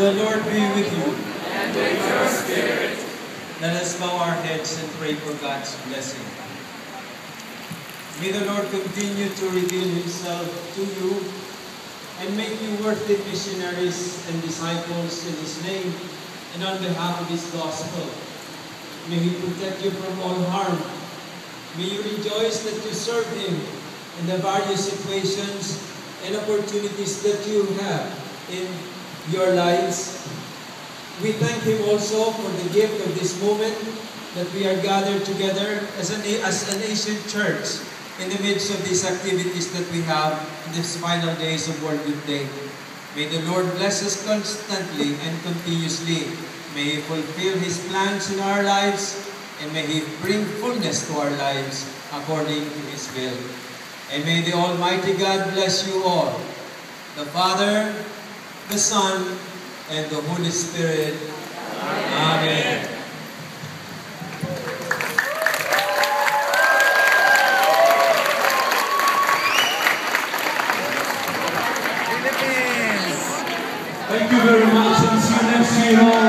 The Lord be with you. And with your spirit. Let us bow our heads and pray for God's blessing. May the Lord continue to reveal Himself to you and make you worthy missionaries and disciples in His name and on behalf of His gospel. May He protect you from all harm. May you rejoice that you serve Him in the various situations and opportunities that you have in your lives. We thank Him also for the gift of this moment that we are gathered together as an ancient church in the midst of these activities that we have in these final days of World Youth Day. May the Lord bless us constantly and continuously. May He fulfill His plans in our lives, and may He bring fullness to our lives according to His will. And may the Almighty God bless you all, the Father, the Son, and the Holy Spirit. Amen. Thank you very much, and see you next year.